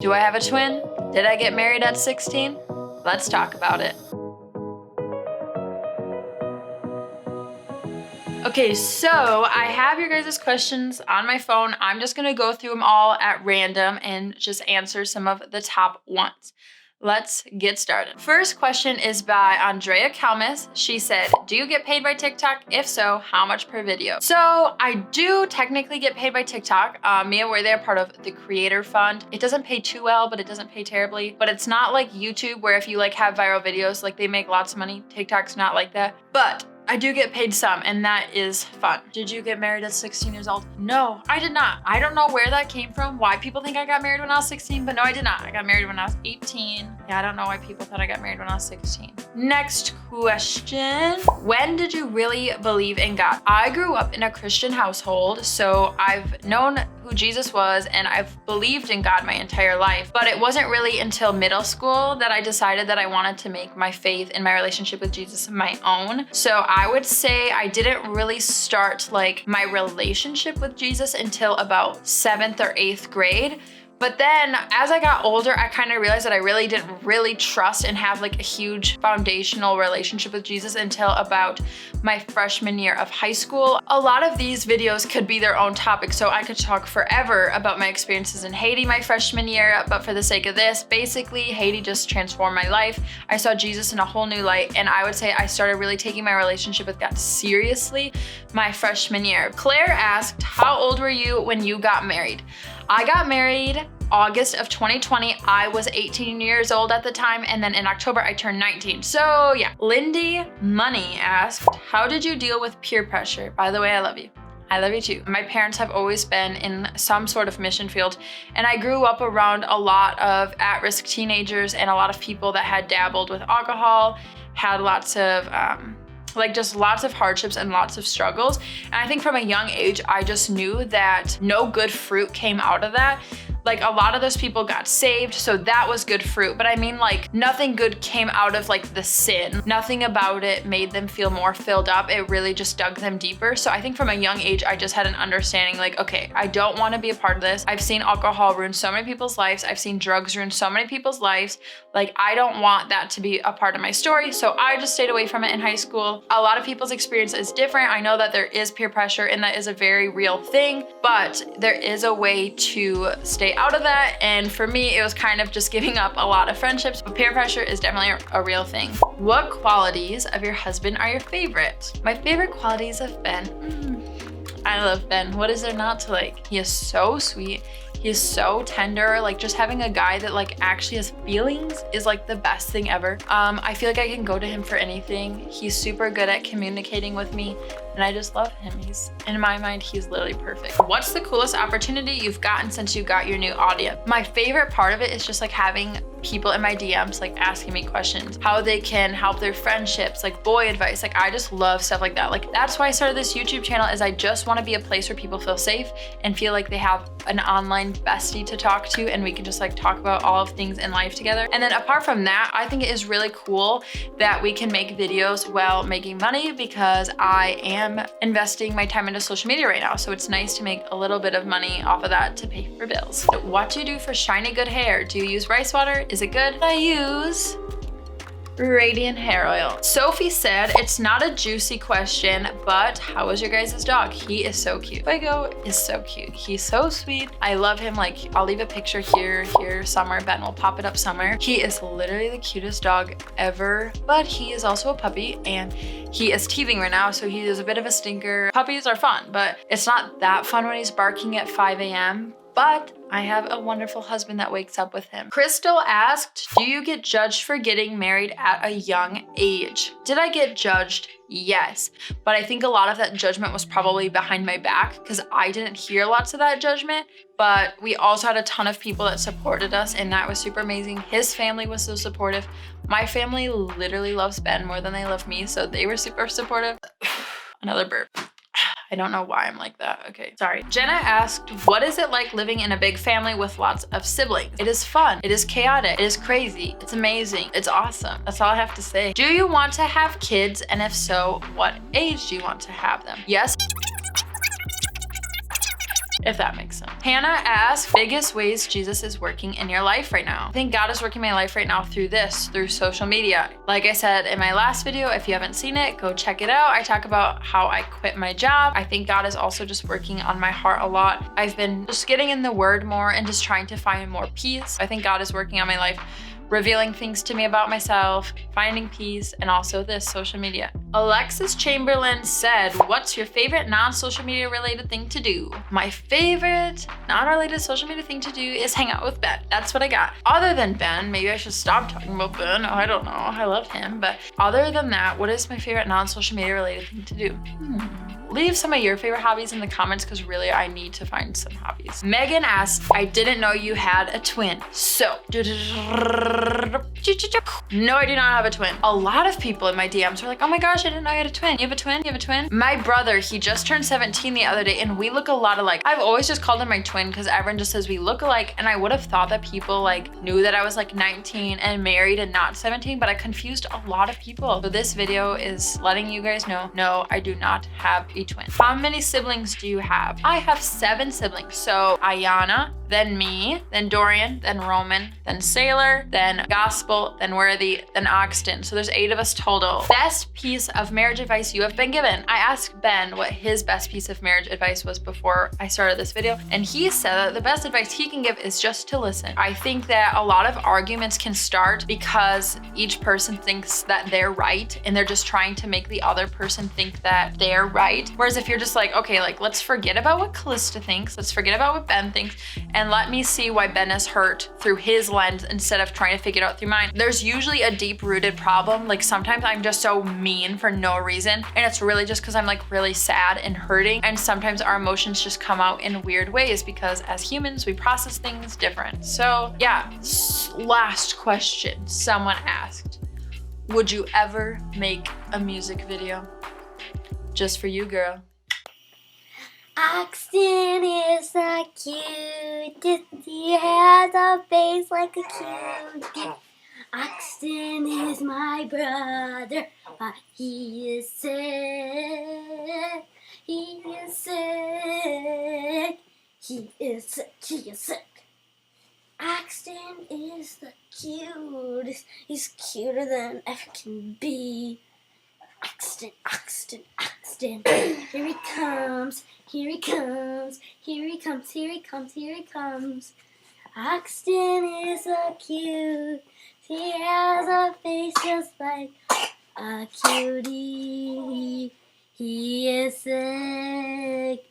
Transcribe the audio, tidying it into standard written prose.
Do I have a twin? Did I get married at 16? Let's talk about it. Okay, so I have your guys' questions on my phone. I'm just gonna go through them all at random and just answer some of the top ones. Let's get started. First question is by Andrea Kalmis. She said, do you get paid by TikTok? If so, how much per video? So I do technically get paid by TikTok. Me and they're part of the Creator Fund. It doesn't pay too well, but it doesn't pay terribly. But it's not like YouTube where if you like have viral videos, like they make lots of money. TikTok's not like that. But I do get paid some, and that is fun. Did you get married at 16 years old? No, I did not. I don't know where that came from, why people think I got married when I was 16, but no, I did not. I got married when I was 18. Yeah, I don't know why people thought I got married when I was 16. Next question. When did you really believe in God? I grew up in a Christian household, so I've known who Jesus was and I've believed in God my entire life. But it wasn't really until middle school that I decided that I wanted to make my faith and my relationship with Jesus my own. So I would say I didn't really start like my relationship with Jesus until about 7th or 8th grade. But then as I got older, I kind of realized that I really didn't really trust and have like a huge foundational relationship with Jesus until about my freshman year of high school. A lot of these videos could be their own topic, so I could talk forever about my experiences in Haiti my freshman year, but for the sake of this, basically Haiti just transformed my life. I saw Jesus in a whole new light, and I would say I started really taking my relationship with God seriously my freshman year. Claire asked, how old were you when you got married? I got married August of 2020. I was 18 years old at the time, and then in October I turned 19. So yeah. Lindy Money asked, how did you deal with peer pressure? By the way, I love you. I love you too. My parents have always been in some sort of mission field, and I grew up around a lot of at-risk teenagers and a lot of people that had dabbled with alcohol, had lots of just lots of hardships and lots of struggles. And I think from a young age, I just knew that no good fruit came out of that. Like a lot of those people got saved, so that was good fruit. But I mean, like nothing good came out of like the sin. Nothing about it made them feel more filled up. It really just dug them deeper. So I think from a young age, I just had an understanding like, okay, I don't want to be a part of this. I've seen alcohol ruin so many people's lives. I've seen drugs ruin so many people's lives. Like I don't want that to be a part of my story. So I just stayed away from it in high school. A lot of people's experience is different. I know that there is peer pressure and that is a very real thing, but there is a way to stay out of that. And for me, it was kind of just giving up a lot of friendships, but peer pressure is definitely a real thing. What qualities of your husband are your favorite? My favorite qualities of Ben. I love Ben. What is there not to like? He is so sweet. He is so tender. Like just having a guy that like actually has feelings is like the best thing ever. I feel like I can go to him for anything. He's super good at communicating with me, and I just love him. In my mind, he's literally perfect. What's the coolest opportunity you've gotten since you got your new audience? My favorite part of it is just like having people in my DMs like asking me questions, how they can help their friendships, like boy advice. Like I just love stuff like that. Like that's why I started this YouTube channel, is I just want to be a place where people feel safe and feel like they have an online bestie to talk to, and we can just like talk about all of things in life together. And then apart from that, I think it is really cool that we can make videos while making money, because I am investing my time into social media right now. So it's nice to make a little bit of money off of that to pay for bills. What do you do for shiny good hair? Do you use rice water? Is it good? I use Radiant hair oil. Sophie said, it's not a juicy question, but how is your guys' dog? He is so cute. Fuego is so cute. He's so sweet. I love him. Like I'll leave a picture here, somewhere. Ben will pop it up somewhere. He is literally the cutest dog ever, but he is also a puppy and he is teething right now. So he is a bit of a stinker. Puppies are fun, but it's not that fun when he's barking at 5 a.m. But I have a wonderful husband that wakes up with him. Crystal asked, do you get judged for getting married at a young age? Did I get judged? Yes. But I think a lot of that judgment was probably behind my back, because I didn't hear lots of that judgment. But we also had a ton of people that supported us, and that was super amazing. His family was so supportive. My family literally loves Ben more than they love me, so they were super supportive. Another burp. I don't know why I'm like that. Okay, sorry. Jenna asked, what is it like living in a big family with lots of siblings? It is fun. It is chaotic. It is crazy. It's amazing. It's awesome. That's all I have to say. Do you want to have kids? And if so, what age do you want to have them? Yes. if that makes sense. Hannah asks, biggest ways Jesus is working in your life right now. I think God is working in my life right now through social media. Like I said in my last video, if you haven't seen it, go check it out. I talk about how I quit my job. I think God is also just working on my heart a lot. I've been just getting in the word more and just trying to find more peace. I think God is working on my life, revealing things to me about myself, finding peace, and also this social media. Alexis Chamberlain said, what's your favorite non-social media related thing to do? My favorite non-related social media thing to do is hang out with Ben. That's what I got. Other than Ben, maybe I should stop talking about Ben. I don't know. I love him. But other than that, what is my favorite non-social media related thing to do? Leave some of your favorite hobbies in the comments because really I need to find some hobbies. Megan asked, I didn't know you had a twin. So, no, I do not have a twin. A lot of people in my DMs are like, oh my gosh, I didn't know you had a twin. You have a twin? You have a twin? My brother, he just turned 17 the other day and we look a lot alike. I've always just called him my twin because everyone just says we look alike, and I would have thought that people like knew that I was like 19 and married and not 17, but I confused a lot of people. So this video is letting you guys know, no, I do not have a twin. How many siblings do you have? I have 7 siblings. So Ayana, then me, then Dorian, then Roman, then Sailor, then Gospel, then Worthy, then Oxton. So there's 8 of us total. Best piece of marriage advice you have been given. I asked Ben what his best piece of marriage advice was before I started this video, and he said that the best advice he can give is just to listen. I think that a lot of arguments can start because each person thinks that they're right and they're just trying to make the other person think that they're right. Whereas if you're just like, okay, like let's forget about what KALISTA thinks, let's forget about what Ben thinks, and let me see why Ben is hurt through his lens instead of trying to figure it out through mine. There's usually a deep-rooted problem. Like sometimes I'm just so mean for no reason, and it's really just because I'm like really sad and hurting, and sometimes our emotions just come out in weird ways because as humans we process things different. So yeah, last question someone asked, would you ever make a music video? Just for you, girl. Oxton is the cutest. He has a face like a cutie. Oxton is my brother, but he is sick. He is sick. He is sick. He is sick. Oxton is the cutest. He's cuter than ever can be. Oxton, Oxton, Oxton. Here he comes. Here he comes. Here he comes. Here he comes. Here he comes. Oxton is so cute. He has a face just like a cutie. He is sick.